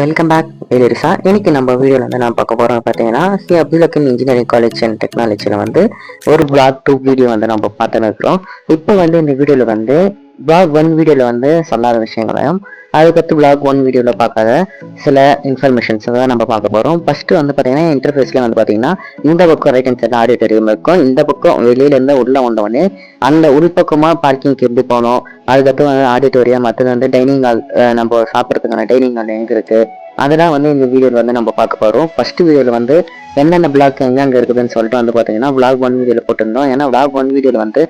Welcome back எலிரிசா. இன்னைக்கு நம்ம வீடியோவில் வந்து நான் பார்க்க போகிறோம் பார்த்தீங்கன்னா அப்துல் இன்ஜினியரிங் காலேஜ் அண்ட் டெக்னாலஜியில் வந்து ஒரு பிளாக் 2 வீடியோ வந்து நம்ம பார்த்துன்னு இருக்கிறோம். இப்போ வந்து இந்த வீடியோவில் வந்து பிளாக் 1 வீடியோவில் வந்து சொல்லாத விஷயங்களையும் அதுக்கடுத்து பிளாக் 1 வீடியோவில் பார்க்காத சில இன்ஃபர்மேஷன்ஸ் தான் நம்ம பார்க்க போகிறோம். ஃபஸ்ட்டு வந்து பார்த்தீங்கன்னா இன்டர்ஃபேஸில் வந்து பார்த்தீங்கன்னா இந்த பக்கம் ரைட் ஹேண்ட் சைடு ஆடிட்டோரியம் இருக்கும், இந்த பக்கம் வெளியிலேருந்து உள்ளே வந்தவொடனே அந்த உள்பக்கமாக பார்க்கிங்க்கு எப்படி போகணும், அதுக்கப்புறம் வந்து ஆடிட்டோரியம், மற்றது வந்து டைனிங் ஹால், நம்ம சாப்பிட்றதுக்கான டைனிங் ஹால் எங்கே இருக்குது அதெல்லாம் வந்து இந்த வீடியோவில் வந்து நம்ம பார்க்க போகிறோம். ஃபர்ஸ்ட் வீடியோவில் வந்து என்னென்ன பிளாக் எங்கே இருக்குதுன்னு சொல்லிட்டு வந்து பார்த்தீங்கன்னா பிளாக் 1 வீடியோவில் போட்டிருந்தோம். ஏன்னா பிளாக் 1 வீடியோவில் வந்து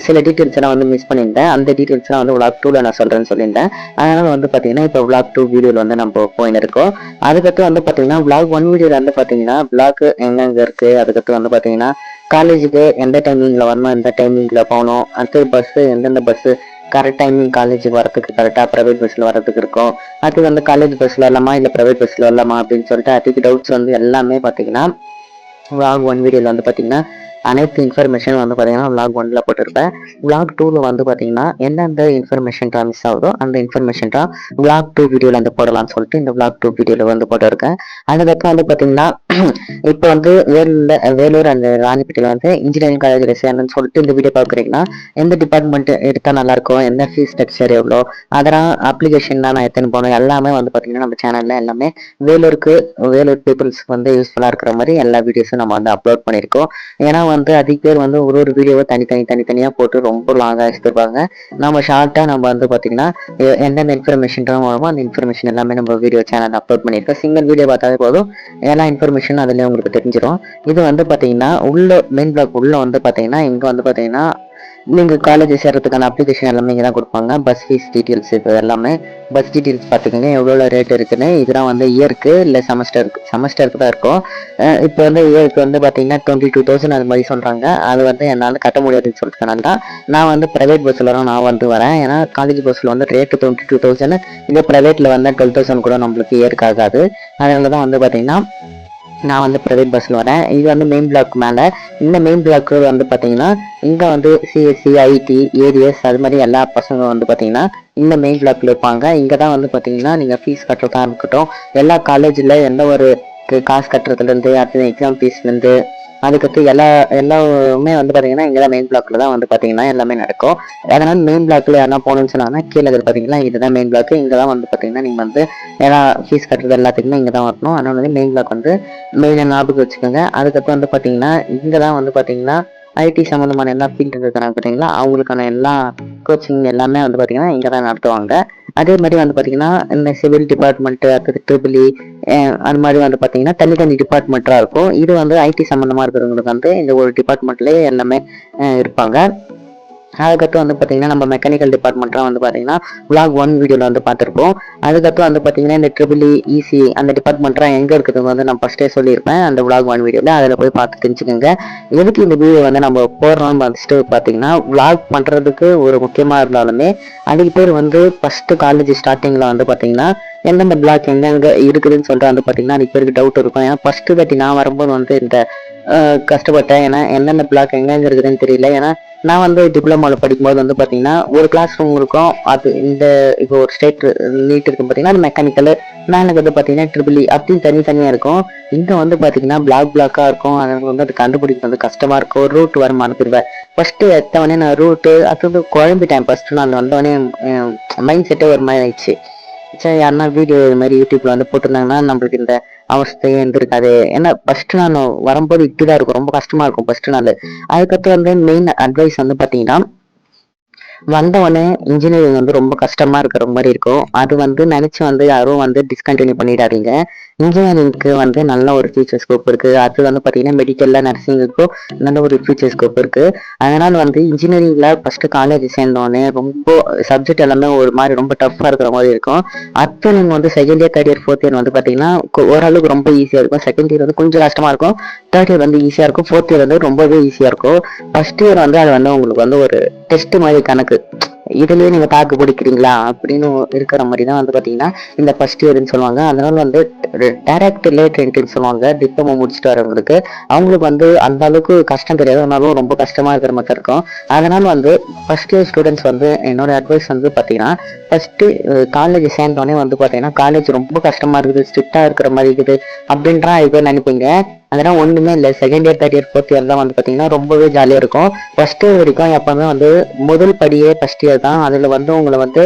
சில டீட்டெயில்ஸ் எல்லாம் வந்து மிஸ் பண்ணியிருந்தேன். அந்த டீட்டெயில்ஸ்லாம் வந்து பிளாக் 2ல நான் சொல்கிறேன்னு சொல்லியிருந்தேன். அதனால் வந்து பார்த்தீங்கன்னா இப்போ பிளாக் 2 வீடியோவில் வந்து நம்ம போயின்னு இருக்கோம். அதுக்கடுத்து வந்து பார்த்தீங்கன்னா பிளாக் 1 வீடியோவில் வந்து பார்த்தீங்கன்னா பிளாக் எங்கெங்கே இருக்குது, அதுக்கடுத்து வந்து பார்த்தீங்கன்னா காலேஜுக்கு எந்த டைமிங்கில் வரணும், எந்த டைமிங்கில் போகணும், அடுத்தது பஸ்ஸு எந்தெந்த பஸ்ஸு கரெக்ட் டைமிங் காலேஜுக்கு வரதுக்கு கரெக்டாக ப்ரைவேட் பஸ்ஸில் வரதுக்கு இருக்கும், அது வந்து காலேஜ் பஸ்ஸில் வரலாமா இல்லை ப்ரைவேட் பஸ்ஸில் வரலாமா அப்படின்னு சொல்லிட்டு அதுக்கு டவுட்ஸ் வந்து எல்லாமே பார்த்தீங்கன்னா vlog 1 வீடியோவில் வந்து பார்த்தீங்கன்னா அனைத்து இன்ஃபர்மேஷன் வந்து பார்த்தீங்கன்னா vlog 1ல போட்டிருப்பேன். vlog 2ல வந்து பார்த்தீங்கன்னா எந்தெந்த இன்ஃபர்மேஷன் மிஸ் ஆகுதோ அந்த இன்ஃபர்மேஷன் vlog 2 வீடியோவில் வந்து போடலாம்னு சொல்லிட்டு இந்த vlog 2 வீடியோவில் வந்து போட்டிருக்கேன். அதுக்கப்புறம் வந்து பார்த்தீங்கன்னா இப்போ வந்து வேலூர் அந்த ராணிப்பேட்டையில் வந்து இன்ஜினியரிங் காலேஜில் சேர்ந்துன்னு சொல்லிட்டு இந்த வீடியோ பார்க்குறீங்கன்னா எந்த டிபார்ட்மெண்ட் எடுத்தால் நல்லாயிருக்கும், எந்த ஃபீஸ் ஸ்ட்ரக்சர் எவ்வளோ, அதெல்லாம் அப்ளிகேஷன் தான் நான் எத்தனை போகணும் எல்லாமே வந்து பார்த்தீங்கன்னா நம்ம சேனலில் எல்லாமே வேலூர் பீப்புள்ஸ்க்கு வந்து யூஸ்ஃபுல்லாக இருக்கிற மாதிரி எல்லா வீடியோஸும் நம்ம வந்து அப்லோட் பண்ணியிருக்கோம். ஏன்னா வந்து அதிக பேர் வந்து ஒரு வீடியோவை தனித்தனியாக போட்டு ரொம்ப லாங்காக எடுத்துருப்பாங்க. நம்ம ஷார்ட்டாக நம்ம வந்து பார்த்தீங்கன்னா எந்தெந்த இன்ஃபர்மேஷன் வருமோ அந்த இன்ஃபர்மேஷன் எல்லாமே நம்ம வீடியோ சேனல் அப்லோட் பண்ணியிருக்கோம். சிங்கிள் வீடியோ பார்த்தாலே போதும், எல்லா இன்ஃபர்மேஷன் அதில் உங்களுக்கு தெரிஞ்சிடும். இது வந்து பார்த்தீங்கன்னா உள்ள மெயின் பிளாக் உள்ள வந்து பார்த்தீங்கன்னா இங்கே வந்து பார்த்தீங்கன்னா நீங்கள் காலேஜ் சேர்றதுக்கான அப்ளிகேஷன் எல்லாமே இங்கே தான் கொடுப்பாங்க. பஸ் ஃபீஸ் டீட்டெயில்ஸ் இது எல்லாமே பஸ் டீட்டெயில்ஸ் பார்த்துக்கோங்க, எவ்வளோ ரேட் இருக்குன்னு. இதெல்லாம் வந்து இயருக்கு இல்லை செமஸ்டருக்கு தான் இருக்கும். இப்போ வந்து இயருக்கு வந்து பார்த்தீங்கன்னா 22,000 அது மாதிரி சொல்கிறாங்க. அது வந்து என்னால் கட்ட முடியாதுன்னு சொல்லிட்டனால தான் நான் வந்து ப்ரைவேட் பஸ்ஸில் நான் வந்து வரேன். ஏன்னா காலேஜ் பஸ்ஸில் வந்து ரேட்டு 22,000, இதே ப்ரைவேட்டில் வந்து 12,000 கூட நம்மளுக்கு இயருக்கு ஆகாது. அதனால தான் வந்து பார்த்தீங்கன்னா நான் வந்து ப்ரைவேட் பஸ்ஸில் வரேன். இது வந்து மெயின் பிளாக் மேலே. இந்த மெயின் பிளாக்கு வந்து பார்த்தீங்கன்னா இங்கே வந்து சிஎஸ்சி, ஐடி, ஏடிஎஸ் அது மாதிரி எல்லா பசங்க வந்து பார்த்தீங்கன்னா இந்த மெயின் பிளாக்ல இருப்பாங்க. இங்கே தான் வந்து பார்த்தீங்கன்னா நீங்கள் ஃபீஸ் கட்டுறதா இருக்கட்டும், எல்லா காலேஜில் எந்த ஒரு காசு கட்டுறதுலேருந்து அடுத்தது எக்ஸாம் ஃபீஸ்லேருந்து அதுக்கடுத்து எல்லாமே வந்து பார்த்தீங்கன்னா இங்கே தான் மெயின் பிளாக்ல தான் வந்து பார்த்தீங்கன்னா எல்லாமே நடக்கும். அதனால் மெயின் பிளாக்ல யாரா போகணும்னு சொன்னாங்கன்னா கீழே பார்த்தீங்கன்னா இதுதான் மெயின் பிளாக். இங்கே தான் வந்து பார்த்தீங்கன்னா நீங்கள் வந்து ஏன்னா ஃபீஸ் கட்டுறது எல்லாத்துக்குமே இங்கே தான் வரணும். அதனால வந்து மெயின் பிளாக் வந்து மெயினாக ஞாபகம் வச்சுக்கோங்க. அதுக்கப்புறம் வந்து பார்த்தீங்கன்னா இங்கே தான் வந்து பார்த்தீங்கன்னா ஐடி சம்மந்தமான எல்லா ஃபீல்டு இருக்கிறாங்க பார்த்தீங்களா, அவங்களுக்கான எல்லா கோச்சிங் எல்லாமே வந்து பார்த்தீங்கன்னா இங்கே தான் நடத்துவாங்க. அதே மாதிரி வந்து பார்த்தீங்கன்னா இந்த சிவில் டிபார்ட்மெண்ட்டு, அடுத்தது ட்ரிபிள்இ, அது மாதிரி வந்து பார்த்தீங்கன்னா தனி டிபார்ட்மெண்ட்டாக இருக்கும். இது வந்து ஐடி சம்மந்தமாக இருக்கிறவங்களுக்கு வந்து இந்த ஒரு டிபார்ட்மெண்ட்லேயே எல்லாமே இருப்பாங்க. அதுக்கப்புறம் வந்து பார்த்தீங்கன்னா நம்ம மெக்கானிக்கல் டிபார்ட்மெண்ட்லாம் வந்து பார்த்தீங்கன்னா vlog 1 வீடியோவில் வந்து பார்த்துருப்போம். அதுக்கப்புறம் வந்து பார்த்தீங்கன்னா இந்த ட்ரிபிள்இ, இசி அந்த டிபார்ட்மெண்ட்லாம் எங்கே இருக்குது வந்து நான் ஃபஸ்ட்டே சொல்லியிருப்பேன் அந்த vlog 1 வீடியோவில். அதில் போய் பார்த்து தெரிஞ்சுக்கோங்க. எதுக்கு இந்த வீடியோ வந்து நம்ம போடுறோம்னு ஃபஸ்ட்டு பார்த்தீங்கன்னா vlog பண்ணுறதுக்கு ஒரு முக்கியமாக இருந்தாலுமே அதுக்கு பேர் வந்து ஃபஸ்ட்டு காலேஜ் ஸ்டார்டிங்கில் வந்து பார்த்தீங்கன்னா எந்தெந்த பிளாக் எங்கெங்கே இருக்குதுன்னு சொல்லிட்டு வந்து பார்த்தீங்கன்னா அதுக்கு பேருக்கு டவுட் இருக்கும். ஏன்னா ஃபஸ்ட்டு தாட்டி நான் வரும்போது வந்து இந்த கஷ்டப்பட்டேன். ஏன்னா எந்தெந்த பிளாக் எங்கெங்கே இருக்குதுன்னு தெரியல. ஏன்னா நான் வந்து டிப்ளமோவில் படிக்கும்போது வந்து பார்த்தீங்கன்னா ஒரு கிளாஸ் ரூம் இருக்கும். அது இந்த இப்போ ஒரு ஸ்டேட் நீட் இருக்கும் பார்த்தீங்கன்னா அது மெக்கானிக்கல், நான் எனக்கு வந்து பார்த்தீங்கன்னா ட்ரிபிள்இ அப்படின்னு தனியாக இருக்கும். இங்கே வந்து பார்த்தீங்கன்னா பிளாக்காக இருக்கும். அதனால வந்து அது கண்டுபிடிக்க வந்து கஷ்டமாக இருக்கும். ரூட் வர மறந்துடுவேன். ஃபஸ்ட்டு எத்தவொடனே நான் ரூட்டு அது வந்து குழம்பிட்டேன். ஃபஸ்ட்டு நான் வந்தவொடனே மைண்ட் செட்டே ஒரு மாதிரி ஆயிடுச்சு. சரி யாருன்னா வீடியோ இது மாதிரி யூடியூப்ல வந்து போட்டிருந்தாங்கன்னா நம்மளுக்கு இந்த அவஸ்தையே இருந்திருக்காது. ஏன்னா ஃபர்ஸ்ட் நான் வரும்போது இப்படிதான் இருக்கும், ரொம்ப கஷ்டமா இருக்கும் ஃபர்ஸ்ட் நாள். அதுக்கப்புறம் வந்து மெயின் அட்வைஸ் வந்து பாத்தீங்கன்னா வந்தவொடனே இன்ஜினியரிங் வந்து ரொம்ப கஷ்டமா இருக்கிற மாதிரி இருக்கும். அது வந்து நினைச்சு வந்து யாரும் வந்து டிஸ்கண்டினியூ பண்ணிடாதீங்க. இன்ஜினியரிங்க்கு வந்து நல்ல ஒரு ஃபியூச்சர் ஸ்கோப் இருக்கு. அது வந்து பாத்தீங்கன்னா மெடிக்கல்ல நர்சிங்குக்கும் நல்ல ஒரு ஃபியூச்சர் ஸ்கோப் இருக்கு. அதனால வந்து இன்ஜினியரிங்ல ஃபர்ஸ்ட் காலேஜ் சேர்ந்தோடனே ரொம்ப சப்ஜெக்ட் எல்லாமே ஒரு மாதிரி ரொம்ப டஃப்பா இருக்கிற மாதிரி இருக்கும். அப்போ நீங்க வந்து second year, third year, fourth year வந்து பாத்தீங்கன்னா ஓரளவுக்கு ரொம்ப ஈஸியா இருக்கும். செகண்ட் இயர் வந்து கொஞ்சம் கஷ்டமா இருக்கும், தேர்ட் இயர் வந்து ஈஸியா இருக்கும், ஃபோர்த் இயர் வந்து ரொம்பவே ஈஸியா இருக்கும். ஃபர்ஸ்ட் இயர் வந்து அது வந்து உங்களுக்கு வந்து ஒரு டெஸ்ட் மாதிரி கணக்கு. இதுலயே நீங்க தாக்கு பிடிக்கிறீங்களா அப்படின்னு இருக்கிற மாதிரி தான் வந்து பாத்தீங்கன்னா இந்த ஃபர்ஸ்ட் இயர்னு சொல்லுவாங்க. அதனால வந்து டைரக்ட் லேட் என்ட்ரின்னு சொல்லுவாங்க. டிப்ளமோ முடிச்சுட்டு வரவங்களுக்கு அவங்களுக்கு வந்து அந்த அளவுக்கு கஷ்டம் தெரியாது, ஆனாலும் ரொம்ப கஷ்டமா இருக்கிற மாதிரி இருக்கும். அதனால வந்து ஃபர்ஸ்ட் இயர் ஸ்டூடெண்ட்ஸ் வந்து என்னோட அட்வைஸ் வந்து பாத்தீங்கன்னா ஃபர்ஸ்ட் காலேஜ் சேர்ந்தோடனே வந்து பாத்தீங்கன்னா காலேஜ் ரொம்ப கஷ்டமா இருக்குது, ஸ்ட்ரிக்டா இருக்கிற மாதிரி இருக்குது அப்படின்றா இது நினைப்பீங்க. அதெல்லாம் ஒண்ணுமே இல்லை. Second year third year fourth year தான் வந்து பாத்தீங்கன்னா ரொம்பவே ஜாலியா இருக்கும். ஃபர்ஸ்ட் இயர் வரைக்கும் எப்பவுமே வந்து முதல் படியே ஃபர்ஸ்ட் இயர் தான். அதுல வந்து உங்களை வந்து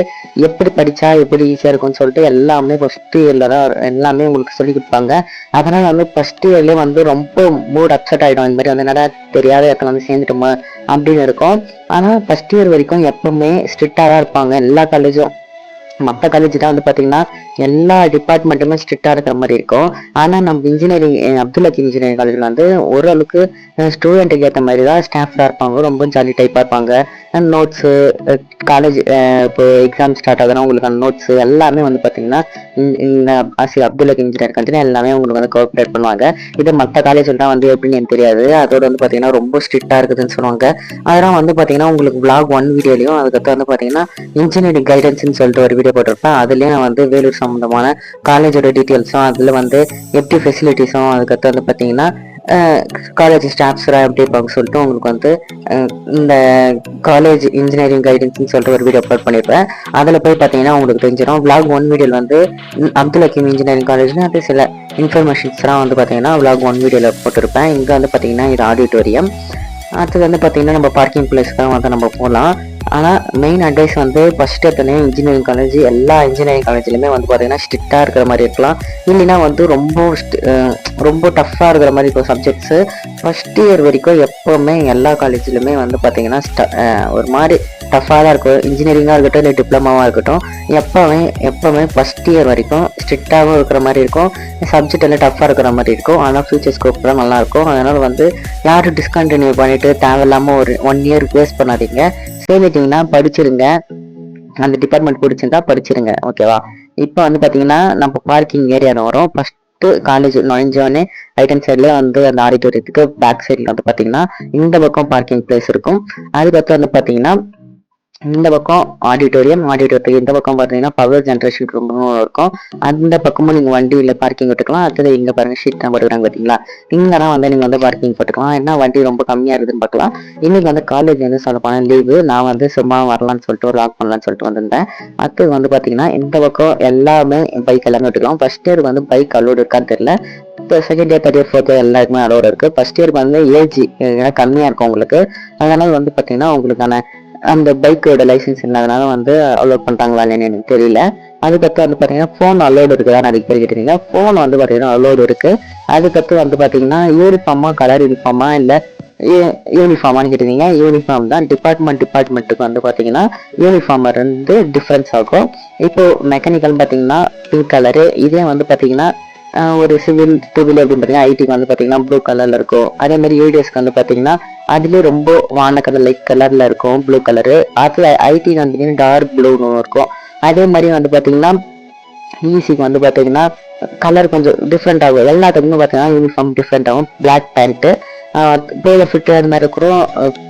எப்படி படிச்சா எப்படி ஈஸியா இருக்கும்னு சொல்லிட்டு எல்லாமே ஃபர்ஸ்ட் இயர்ல தான் எல்லாமே உங்களுக்கு சொல்லி கொடுப்பாங்க. அதனால வந்து ஃபர்ஸ்ட் இயர்லயே வந்து ரொம்ப மூட் அப்செட் ஆயிடும். இந்த மாதிரி வந்து என்னடா தெரியாத இடத்துல வந்து சேர்ந்துட்டோமா அப்படின்னு இருக்கும். ஆனா ஃபர்ஸ்ட் இயர் வரைக்கும் எப்பவுமே ஸ்ட்ரிக்டா தான் இருப்பாங்க எல்லா காலேஜும். மற்ற காலேஜ் தான் வந்து பாத்தீங்கன்னா எல்லா டிபார்ட்மெண்ட்டுமே ஸ்ட்ரிக்டா இருக்கிற மாதிரி இருக்கும். ஆனா நம்ம இன்ஜினியரிங் அப்துல் ஹக்கீம் இன்ஜினியரிங் காலேஜ்ல வந்து ஓரளவுக்கு ஸ்டூடெண்ட்டுக்கு ஏற்ற மாதிரி தான் ஸ்டாஃப்லாம் இருப்பாங்க. ரொம்ப ஜாலி டைப்பா இருப்பாங்க. நோட்ஸு காலேஜ் இப்போ எக்ஸாம் ஸ்டார்ட் ஆகுதுன்னா உங்களுக்கான நோட்ஸ் எல்லாமே வந்து பாத்தீங்கன்னா இந்த அப்துல் ஹக்கீம் இன்ஜினியரிங் காலேஜ்ல எல்லாமே உங்களுக்கு வந்து கோஆப்ரேட் பண்ணுவாங்க. இது மற்ற காலேஜ்ல தான் வந்து எப்படின்னு எனக்கு தெரியாது. அதோட வந்து பாத்தீங்கன்னா ரொம்ப ஸ்ட்ரிக்டா இருக்குதுன்னு சொல்லுவாங்க. அதெல்லாம் வந்து பாத்தீங்கன்னா உங்களுக்கு vlog 1 வீடியோலையும் அதுக்கப்புறம் வந்து பாத்தீங்கன்னா இன்ஜினியரிங் கைடன்ஸ்னு சொல்லிட்டு ஒரு வீடியோ போட்டிருப்பேன். அதுலயும் நான் வந்து வேலூர் சம்பந்தமான காலேஜோட டீட்டெயில்ஸும் அதுல வந்து எப்படி ஃபெசிலிட்டிஸும் அதுக்கப்புறம் வந்து பாத்தீங்கன்னா காலேஜ் ஸ்டாஃப்ஸ்லாம் எப்படி இருப்பாங்க சொல்லிட்டு உங்களுக்கு வந்து இந்த காலேஜ் இன்ஜினியரிங் கைடன்ஸ்னு சொல்லிட்டு ஒரு வீடியோ அப்லோட் பண்ணியிருப்பேன். அதில் போய் பார்த்தீங்கன்னா உங்களுக்கு தெரிஞ்சிடும். vlog 1 வீடியோவில் வந்து அப்துல் ஹக்கீம் இன்ஜினியரிங் காலேஜ்னு அது சில இன்ஃபர்மேஷன்ஸ்லாம் வந்து பார்த்தீங்கன்னா vlog 1 வீடியோவில் போட்டிருப்பேன். இங்கே வந்து பார்த்தீங்கன்னா இது ஆடிட்டோரியம். அடுத்தது வந்து பார்த்தீங்கன்னா நம்ம பார்க்கிங் பிளேஸ்க்காக வந்து நம்ம போகலாம். ஆனால் மெயின் அட்வைஸ் வந்து ஃபர்ஸ்ட் எடுத்தோடனே இன்ஜினியரிங் காலேஜ் எல்லா இன்ஜினியரிங் காலேஜ்லையுமே வந்து பார்த்தீங்கன்னா ஸ்ட்ரிக்டாக இருக்கிற மாதிரி இருக்கலாம். இல்லைன்னா வந்து ரொம்ப டஃப்பாக இருக்கிற மாதிரி இருக்கும் சப்ஜெக்ட்ஸு. ஃபர்ஸ்ட் இயர் வரைக்கும் எப்போவுமே எல்லா காலேஜ்லையுமே வந்து பார்த்தீங்கன்னா ஒரு மாதிரி டஃப்பாக தான் இருக்கும். இன்ஜினியரிங்காக இருக்கட்டும் இல்லை டிப்ளமாவாக இருக்கட்டும் எப்போவுமே ஃபர்ஸ்ட் இயர் வரைக்கும் ஸ்ட்ரிக்டாகவும் இருக்கிற மாதிரி இருக்கும். சப்ஜெக்ட் எல்லாம் டஃப்பாக இருக்கிற மாதிரி இருக்கும். ஆனால் ஃபியூச்சர் ஸ்கோப் தான் நல்லாயிருக்கும். அதனால் வந்து யாரும் டிஸ்கண்டினியூ பண்ணிவிட்டு தேவையில்லாமல் ஒரு 1 இயர் வேஸ்ட் பண்ணாதீங்க. சேர்ந்துட்டிங்கன்னா படிச்சிருங்க. அந்த டிபார்ட்மெண்ட் பிடிச்சிருந்தா படிச்சிருங்க. ஓகேவா? இப்போ வந்து பார்த்தீங்கன்னா நம்ம பார்க்கிங் ஏரியாவில் வரும். ஃபர்ஸ்ட் காலேஜ் நுழைஞ்சோடனே ரைட் ஹேண்ட் சைட்ல வந்து அந்த ஆடிட்டோரியத்துக்கு பேக் சைட்ல வந்து பார்த்தீங்கன்னா இந்த பக்கம் பார்க்கிங் பிளேஸ் இருக்கும். அதுக்கப்புறம் வந்து பார்த்தீங்கன்னா இந்த பக்கம் ஆடிட்டோரியத்துக்கு இந்த பக்கம் பார்த்தீங்கன்னா பவர் ஜென்ரேஷன் ரூம்னு இருக்கும். அந்த பக்கமும் நீங்கள் வண்டியில் பார்க்கிங் விட்டுக்கலாம். அடுத்தது இங்கே பாருங்க ஷீட் தான் போட்டுக்கிறாங்க பார்த்தீங்களா? இங்கெல்லாம் வந்து நீங்கள் வந்து பார்க்கிங் போட்டுக்கலாம். என்ன வண்டி ரொம்ப கம்மியாக இருக்குதுன்னு பார்க்கலாம். இன்னைக்கு வந்து காலேஜ் வந்து சொல்ல போனால் லீவு. நான் வந்து சும்மா வரலான்னு சொல்லிட்டு ஒரு லாக் பண்ணலான்னு சொல்லிட்டு வந்திருந்தேன். அடுத்தது வந்து பார்த்தீங்கன்னா இந்த பக்கம் எல்லாமே பைக் எல்லாமே விட்டுக்கலாம். ஃபர்ஸ்ட் இயர் வந்து பைக் அலோடு இருக்கான்னு தெரியல. இப்போ second year third year fourth year எல்லாருக்குமே அலோடு இருக்குது. ஃபர்ஸ்ட் இயருக்கு வந்து ஏஜ் கம்மியாக இருக்கும் உங்களுக்கு. அதனால வந்து பார்த்தீங்கன்னா உங்களுக்கான அந்த பைக்கோட லைசன்ஸ் இல்லாதனால வந்து அலோட் பண்றாங்களா இல்லைன்னு எனக்கு தெரியல. அதுக்கப்புறம் வந்து பாத்தீங்கன்னா ஃபோன் அலோடு இருக்குதா நிறைய பேர் கேட்டீங்க. ஃபோன் வந்து பாத்தீங்கன்னா அலோடு இருக்கு. அதுக்கப்புறம் வந்து பாத்தீங்கன்னா யூனிஃபார்மா கலர் யூனிஃபார்மா இல்ல யூனிஃபார்மான்னு கேட்டீங்க. யூனிஃபார்ம் தான். டிபார்ட்மெண்ட்டுக்கு வந்து பாத்தீங்கன்னா யூனிஃபார்ம் வந்து டிஃபரன்ஸ் ஆகும். இப்போ மெக்கானிக்கல் பாத்தீங்கன்னா பிங்க் கலரு, இதே வந்து பாத்தீங்கன்னா ஒரு சிவில் சிவில் அப்படின்னு பார்த்தீங்கன்னா ஐடிக்கு வந்து பார்த்தீங்கன்னா ப்ளூ கலர்ல இருக்கும். அதே மாதிரி யூடிஎஸ்க்கு வந்து பார்த்தீங்கன்னா அதுலேயே ரொம்ப வான கலர் லைட் கலர்ல இருக்கும் ப்ளூ கலரு. அதில் ஐடி வந்து டார்க் ப்ளூன்னு இருக்கும். அதே மாதிரி வந்து பார்த்தீங்கன்னா ஈசிக்கு வந்து பார்த்தீங்கன்னா கலர் கொஞ்சம் டிஃப்ரெண்ட் ஆகும். எல்லாத்துக்குமே பார்த்தீங்கன்னா யூனிஃபார்ம் டிஃப்ரெண்ட் ஆகும். பிளாக் பேண்ட்டு பேல ஃபிட்டு அது மாதிரி இருக்கிறோம்.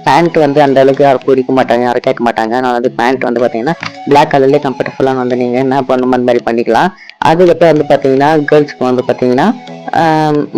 பேண்ட் வந்து அந்த அளவுக்கு யாரும் பிடிக்க மாட்டாங்க, யாரும் கேட்க மாட்டாங்க. நான் வந்து பேண்ட் வந்து பார்த்தீங்கன்னா பிளாக் கலர்லேயே கம்ஃபர்டபுளாக வந்து நீங்கள் என்ன பண்ணணும் அந்த மாதிரி பண்ணிக்கலாம். அதுக்கப்புறம் வந்து பார்த்தீங்கன்னா கேர்ள்ஸ்க்கு வந்து பார்த்தீங்கன்னா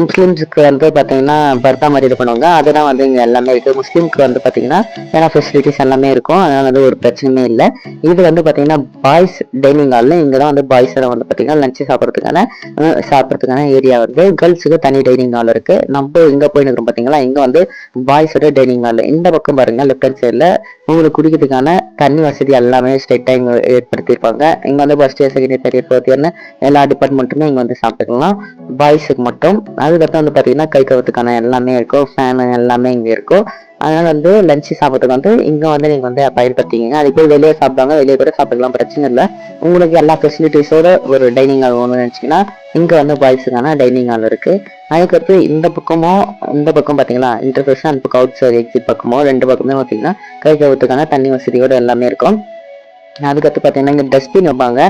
முஸ்லீம்ஸுக்கு வந்து பார்த்தீங்கன்னா பர்தா மாதிரி இது பண்ணுவாங்க. அதுதான் வந்து இங்கே எல்லாமே இருக்குது. முஸ்லீம்க்கு வந்து பார்த்தீங்கன்னா ஏன்னா ஃபெசிலிட்டிஸ் எல்லாமே இருக்கும். அதனால வந்து ஒரு பிரச்சனையுமே இல்லை. இது வந்து பார்த்தீங்கன்னா பாய்ஸ் டைனிங் ஹாலில் இங்கே தான் வந்து பாய்ஸ் வந்து பார்த்தீங்கன்னா லஞ்சு சாப்பிட்றதுக்கான ஏரியா வந்து. கேர்ள்ஸுக்கு தனி டைனிங் ஹால் இருக்கு. நம்ம இங்கே போயின்னு இருக்கோம் பார்த்தீங்களா, இங்கே வந்து பாய்ஸோட டைனிங் ஹால். இந்த பக்கம் பாருங்க லெஃப்ட் ஹேண்ட் சைடில் உங்களுக்கு குடிக்கிறதுக்கான தண்ணி வசதி எல்லாமே ஸ்ட்ரெயிட்டாக இங்கே ஏற்படுத்தியிருப்பாங்க. இங்கே வந்து first year second year third year fourth இயர்னு எல்லா டிபார்ட்மெண்ட்டுமே இங்கே வந்து சாப்பிட்டுக்கலாம் பாய்ஸுக்கு மட்டும். அதுக்கப்புறம் வந்து பார்த்தீங்கன்னா கை கவுத்துக்கான எல்லாமே இருக்கும். ஃபேனு எல்லாமே இங்கே இருக்கும். அதனால வந்து லஞ்சு சாப்பிட்றதுக்கு வந்து இங்கே வந்து நீங்கள் வந்து பயன்படுத்திங்க. அதுக்கு போய் வெளியே சாப்பிடுவாங்க, வெளியே கூட சாப்பிட்டுக்கலாம், பிரச்சனை இல்லை. உங்களுக்கு எல்லா ஃபெசிலிட்டிஸோட ஒரு டைனிங் ஹால் ஒன்று நினச்சிங்கன்னா இங்கே வந்து பாய்ஸுக்கான டைனிங் ஹால் இருக்கு. அதுக்கடுத்து இந்த பக்கம் பார்த்தீங்களா இன்டர்ஃபேஸ், அந்த பக்கம் அவுட் சைடு எக்ஸிட் பக்கமோ ரெண்டு பக்கமே பார்த்தீங்கன்னா கை கவுத்துக்கான தண்ணி வசதியோட எல்லாமே இருக்கும். அதுக்கடுத்து பார்த்தீங்கன்னா இங்கே டஸ்ட்பின் வைப்பாங்க.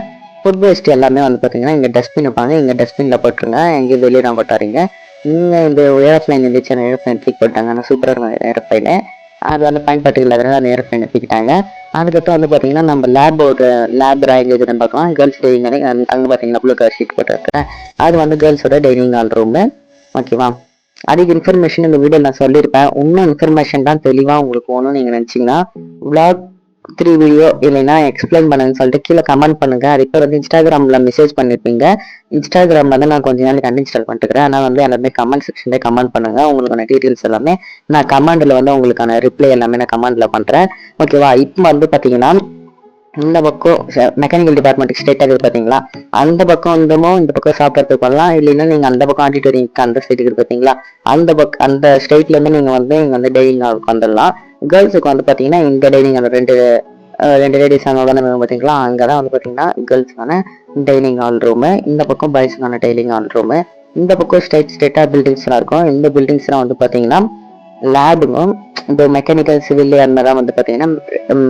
ஃபுட் வேஸ்ட் எல்லாமே வந்து பார்த்தீங்கன்னா இங்கே டஸ்ட்பின் வைப்பாங்க. இங்கே டஸ்ட்பினில் போட்டுருங்க, எங்கேயும் வெளியே நான் போட்டாருங்க. இங்கே இந்த ஏரோப்ளைன் இருந்துச்சு, அந்த ஏரோப்ளைன் கிளிக் போட்டாங்க. ஆனால் சூப்பராக இருக்கும் ஏரோப்ளைனு. அது வந்து பயன்பாட்டு இல்லாதனால அதை நேரம் நிறுத்திக்கிட்டாங்க. அதுக்கப்புறம் வந்து பார்த்தீங்கன்னா நம்ம லேப் எங்கே இருக்குதுன்னு பார்க்கலாம். கேர்ள்ஸ் டைனிங் ஹால் அங்கே பார்த்தீங்கன்னா ப்ளூ கலர் ஷீட் போட்டுருக்கேன். அது வந்து கேர்ள்ஸோட டைனிங் ஹால் ரூமு. ஓகேவா? அதிக இன்ஃபர்மேஷன் இந்த வீடியோ நான் சொல்லியிருப்பேன். இன்னும் இன்ஃபர்மேஷன் தான் தெளிவாக உங்களுக்கு வேணும்னு நீங்கள் நினச்சிங்கன்னா விளாக் 3 வீடியோ இல்லைன்னா எக்ஸ்பிளைன் பண்ணுங்கன்னு சொல்லிட்டு கீழே கமெண்ட் பண்ணுங்க. அதுக்கு வந்து இன்ஸ்டாகிராமில் மெசேஜ் பண்ணியிருப்பீங்க. இன்ஸ்டாகிராம் வந்து நான் கொஞ்ச நாளைக்கு அன்இன்ஸ்டால் பண்ணிட்டுக்கிறேன். ஆனால் வந்து எல்லாமே கமெண்ட் செக்ஷன்லேயே கமெண்ட் பண்ணுங்க. உங்களுக்கான டீட்டெயில்ஸ் எல்லாமே நான் கமெண்டில் வந்து உங்களுக்கான ரிப்ளை எல்லாமே நான் கமெண்டில் பண்ணுறேன். ஓகேவா? இப்போ வந்து பார்த்தீங்கன்னா இந்த பக்கம் மெக்கானிக்கல் டிபார்ட்மெண்ட்டுக்கு ஸ்ட்ரெயிட்டாக இருக்குது பார்த்தீங்களா, அந்த பக்கம் வந்துமோ இந்த பக்கம் சாப்பிட்றதுக்கு வரலாம். இல்லைன்னா நீங்கள் அந்த பக்கம் ஆடிட்டோரியம் அந்த சைடுக்கு இருக்குது பார்த்தீங்களா, அந்த ஸ்ட்ரெயிட்லேருந்து நீங்கள் வந்து இங்கே வந்து டைனிங் ஹாலுக்கு வந்துடலாம். கேர்ள்ஸுக்கு வந்து பார்த்தீங்கன்னா இந்த டைனிங் ஹால் ரெண்டு லேடிஸ் அங்கே தானே பார்த்தீங்களா, அங்கே தான் வந்து பார்த்தீங்கன்னா கேர்ள்ஸுக்கான டைனிங் ஹால் ரூமு. இந்த பக்கம் பாய்ஸுக்கான டைனிங் ஹால் ரூமு. இந்த பக்கம் ஸ்ட்ரெயிட்டாக பில்டிங்ஸ்லாம் இருக்கும். இந்த பில்டிங்ஸ்லாம் வந்து பார்த்தீங்கன்னா லேபுங்க. இப்போ மெக்கானிக்கல் சிவில் அந்த மாதிரிலாம் வந்து பார்த்தீங்கன்னா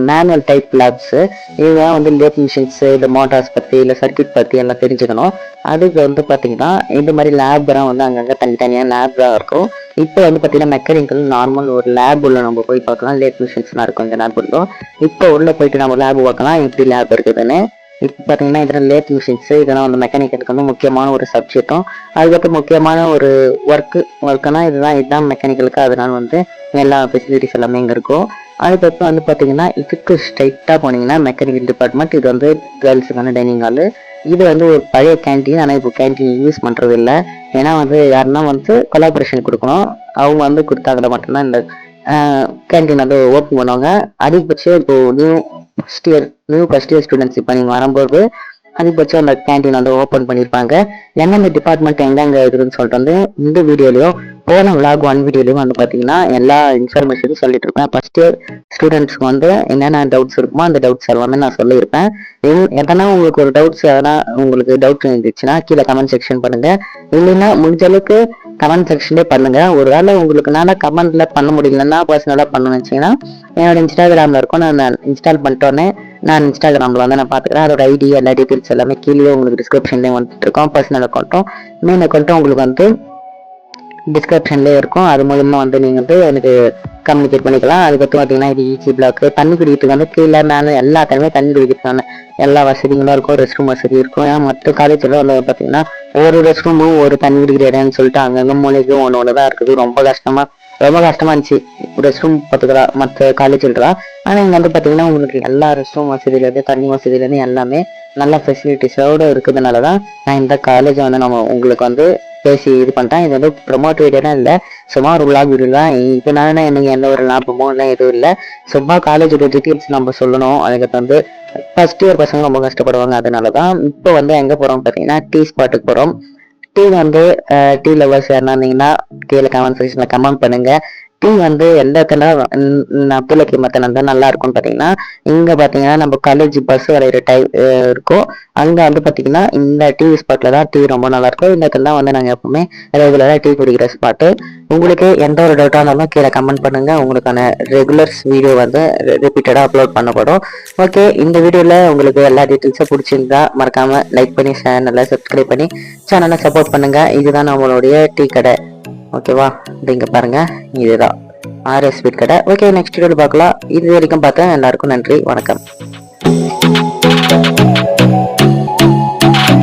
மேனுவல் டைப் லேப்ஸு. இதெல்லாம் வந்து லேப் மிஷின்ஸு, இந்த மோட்டார்ஸ் பற்றி இல்லை சர்க்கியூட் பற்றி எல்லாம் தெரிஞ்சுக்கணும். அதுக்கு வந்து பார்த்தீங்கன்னா இந்த மாதிரி லேப்லாம் வந்து அங்கங்கே தனித்தனியாக லேப் தான் இருக்கும். இப்போ வந்து பார்த்தீங்கன்னா மெக்கானிக்கல் நார்மல் ஒரு லேப் உள்ள நம்ம போய் பார்க்கலாம். லேப் மிஷின்ஸ்லாம் இருக்கும் இந்த லேப் இருக்கும். இப்போ உள்ளே போயிட்டு நம்ம லேப் பார்க்கலாம் எப்படி லேப் இருக்குதுன்னு. இப்போ பார்த்தீங்கன்னா இதெல்லாம் லேத் மிஷின்ஸு, இதெல்லாம் வந்து மெக்கானிக்கலுக்கு வந்து முக்கியமான ஒரு சப்ஜெக்டும். அதுக்கப்புறம் முக்கியமான ஒரு ஒர்க்குனா இதுதான் மெக்கானிக்கலுக்கு. அதனால வந்து எல்லா ஃபெசிலிட்டிஸ் எல்லாமே இங்கே இருக்கும். அதுக்கப்புறம் வந்து பார்த்தீங்கன்னா இதுக்கு ஸ்ட்ரைட்டாக போனீங்கன்னா மெக்கானிக்கல் டிபார்ட்மெண்ட். இது வந்து கேர்ள்ஸுக்கான டைனிங் ஹாலு. இது வந்து ஒரு பழைய கேன்டீன். ஆனால் இப்போ கேன்டீன் யூஸ் பண்ணுறது இல்லை. ஏன்னா வந்து யாருன்னா வந்து கொலாபரேஷன் கொடுக்கணும். அவங்க வந்து கொடுத்தாங்கன்னா மட்டும்தான் இந்த கேன்டீன் வந்து ஓப்பன் பண்ணுவாங்க. அதிகபட்சம் இப்போ நியூ ஃபர்ஸ்ட் இயர் ஸ்டூடெண்ட்ஸ் இப்போ நீங்கள் வரும்போது அதிகபட்சம் அந்த கேன்டீன் வந்து ஓப்பன் பண்ணியிருப்பாங்க. எந்தெந்த டிபார்ட்மெண்ட் எங்கெங்க இருக்குதுன்னு சொல்லிட்டு வந்து இந்த வீடியோலையும் போன விளாக் 1 வீடியோலையும் வந்து பார்த்தீங்கன்னா எல்லா இன்ஃபர்மேஷனும் சொல்லிட்டு இருப்பேன். ஃபர்ஸ்ட் இயர் ஸ்டூடெண்ட்ஸ்க்கு வந்து என்னென்ன டவுட்ஸ் இருக்குமோ அந்த டவுட்ஸ் எல்லாமே நான் சொல்லியிருப்பேன். எதனா உங்களுக்கு ஒரு டவுட்ஸ் எதனா உங்களுக்கு டவுட் இருந்துச்சுன்னா கீழே கமெண்ட் செக்ஷன் பண்ணுங்க. இல்லைன்னா முடிஞ்ச அளவுக்கு கமெண்ட் செக்ஷன்லேயே பண்ணுங்க. ஒருவேளை உங்களுக்கு என்னால் கமெண்ட்ல பண்ண முடியலன்னா பர்சனலாக பண்ணணும்னு வச்சிங்கன்னா என்னோட இன்ஸ்டாகிராமில் இருக்கும். நான் இன்ஸ்டால் பண்ணிட்டோன்னே நான் இன்ஸ்டாகிராமில் வந்து நான் பார்த்துக்கிறேன். அதோட ஐடி எல்லா டீட்டெயில்ஸ் எல்லாமே கீழே உங்களுக்கு டிஸ்கிரிப்ஷன்லேயே வந்துட்டு இருக்கோம். பர்சனல் அக்கௌண்ட்டும் மெயின் அக்கௌண்ட்டும் உங்களுக்கு வந்து டிஸ்கிரிப்ஷன்லேயே இருக்கும். அது மூலமா வந்து நீங்கள் வந்து எனக்கு கம்யூனிகேட் பண்ணிக்கலாம். அதுக்கப்புறம் பார்த்தீங்கன்னா இது ஈஸி பிளாக் தண்ணி குடிக்கிறதுக்கு வந்து கீழே மேலே எல்லா தனியுமே தண்ணி குடிக்கிறதுக்கான எல்லா வசதிகளும் இருக்கும். ரெஸ்ட் ரூம் வசதி இருக்கும். ஏன்னா மற்ற காலேஜில் வந்து பார்த்தீங்கன்னா ஒரு ரெஸ்ட் ரூமும் ஒரு தண்ணி குடிக்கிற இடம்னு சொல்லிட்டு அங்கங்கே மூலைக்கும் ஒன்று தான் இருக்குது. ரொம்ப கஷ்டமா இருந்துச்சு ரெஸ்ட் ரூம் பார்த்துக்கலாம் மற்ற காலேஜில்தான். ஆனால் இங்கே வந்து பார்த்தீங்கன்னா உங்களுக்கு எல்லா ரெஸ்ட் ரூம் வசதியிலேருந்து தண்ணி வசதியிலேருந்து எல்லாமே நல்ல ஃபெசிலிட்டிஸோடு இருக்கிறதுனால தான் நான் இந்த காலேஜை வந்து நம்ம உங்களுக்கு வந்து பேசி இது பண்ணிட்டேன். இது வந்து ப்ரொமோட் வீடியோலாம் இல்லை, சும்மா ஒரு விளாக் வீடியோ தான். இதனால எனக்கு எந்த ஒரு லாபமோ இல்லை எதுவும் இல்லை. சும்மா காலேஜோட டீட்டெயில்ஸ் நம்ம சொல்லணும். அதுக்கு வந்து ஃபர்ஸ்ட் இயர் பசங்க ரொம்ப கஷ்டப்படுவாங்க. அதனால தான் இப்போ வந்து எங்கே போகிறோம் பார்த்தீங்கன்னா டீ ஸ்பாட்டுக்கு போகிறோம். டீ வந்து டீ லவர்ஸ் யாருன்னா இருந்தீங்கன்னா கீழே கமெண்ட் செக்ஷனில் கமெண்ட் பண்ணுங்க. டீ வந்து எந்த இடத்துல நப்புலக்கு மற்ற நல்லா இருக்கும்னு பார்த்தீங்கன்னா இங்கே பார்த்தீங்கன்னா நம்ம காலேஜ் பஸ் வரைகிற டைம் இருக்கும். அங்கே வந்து பார்த்தீங்கன்னா இந்த டீ ஸ்பாட்டில் தான் டீ ரொம்ப நல்லா இருக்கும். இந்த இடத்துல தான் வந்து நாங்கள் எப்பவுமே ரெகுலராக டீ குடிக்கிற ஸ்பாட்டு. உங்களுக்கு எந்த ஒரு டவுட்டாக இருந்தாலும் கீழே கமெண்ட் பண்ணுங்க. உங்களுக்கான ரெகுலர்ஸ் வீடியோ வந்து ரிப்பீட்டடாக அப்லோட் பண்ணப்படும். ஓகே, இந்த வீடியோவில் உங்களுக்கு எல்லா டீட்டெயில்ஸும் பிடிச்சிருந்தா மறக்காம லைக் பண்ணி சேனலை சப்ஸ்கிரைப் பண்ணி சேனலை சப்போர்ட் பண்ணுங்க. இதுதான் நம்மளுடைய டீ கடை. ஓகேவா? இங்க பாருங்க, இதுதான் RS ஸ்வீட் கடை. ஓகே, நெக்ஸ்ட் வீடியோவில் பார்க்கலாம். இது வரைக்கும் பார்த்தா எல்லாருக்கும் நன்றி, வணக்கம்.